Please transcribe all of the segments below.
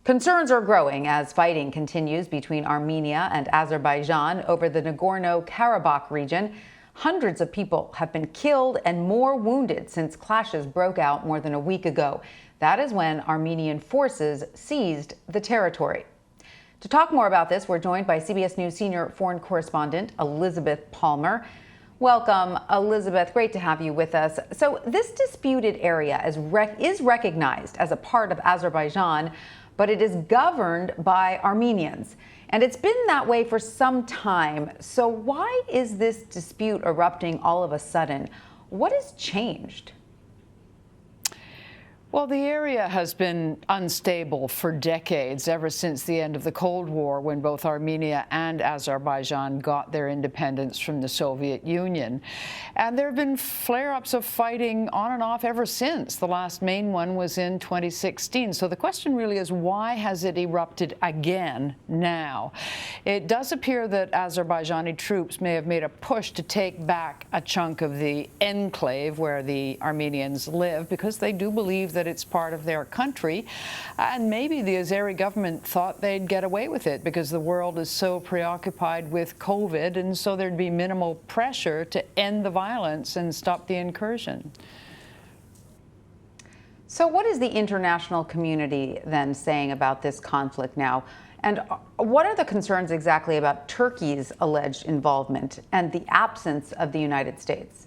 Concerns are growing as fighting continues between Armenia and Azerbaijan over the Nagorno-Karabakh region. Hundreds of people have been killed and more wounded since clashes broke out more than a week ago. That is when Armenian forces seized the territory. To talk more about this, we're joined by CBS News senior foreign correspondent Elizabeth Palmer. Welcome, Elizabeth. Great to have you with us. So this disputed area is recognized as a part of Azerbaijan, but it is governed by Armenians. And it's been that way for some time. So why is this dispute erupting all of a sudden? What has changed? Well, the area has been unstable for decades, ever since the end of the Cold War, when both Armenia and Azerbaijan got their independence from the Soviet Union. And there have been flare-ups of fighting on and off ever since. The last main one was in 2016. So the question really is, why has it erupted again now? It does appear that Azerbaijani troops may have made a push to take back a chunk of the enclave where the Armenians live, because they do believe that it's part of their country, and maybe the Azeri government thought they'd get away with it because the world is so preoccupied with COVID, and so there'd be minimal pressure to end the violence and stop the incursion. So what is the international community then saying about this conflict now? And what are the concerns exactly about Turkey's alleged involvement and the absence of the United States?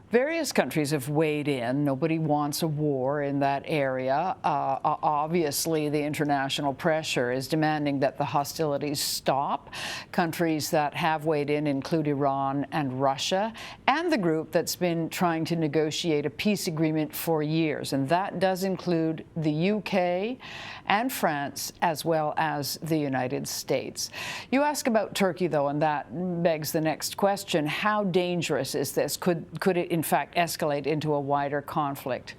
Various countries have weighed in. Nobody wants a war in that area. Obviously, the international pressure is demanding that the hostilities stop. Countries that have weighed in include Iran and Russia, and the group that's been trying to negotiate a peace agreement for years. And that does include the UK and France, as well as the United States. You ask about Turkey, though, and that begs the next question. How dangerous is this? Could it, in fact, escalate into a wider conflict?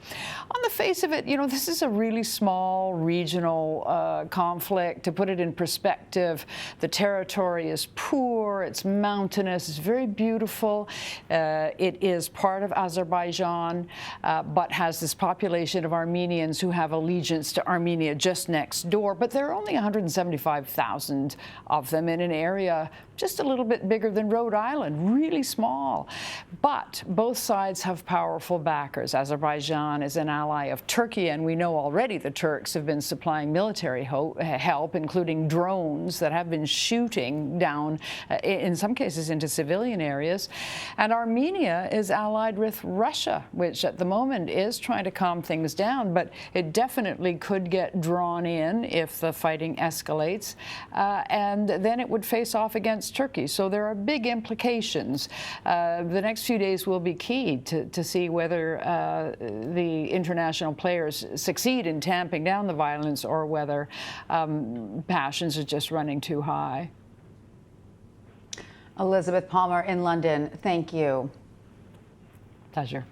On the face of it, you know, this is a really small regional conflict. To put it in perspective, the territory is poor, it's mountainous, it's very beautiful. It is part of Azerbaijan, but has this population of Armenians who have allegiance to Armenia just next door. But there are only 175,000 of them in an area just a little bit bigger than Rhode Island, really small. But both sides have powerful backers. Azerbaijan is an ally of Turkey, and we know already the Turks have been supplying military help, including drones that have been shooting down, in some cases, into civilian areas. And Armenia is allied with Russia, which at the moment is trying to calm things down, but it definitely could get drawn in if the fighting escalates, and then it would face off against Turkey. So there are big implications. The next few days will be key to see whether the international players succeed in tamping down the violence, or whether passions are just running too high. Elizabeth Palmer in London, thank you. Pleasure.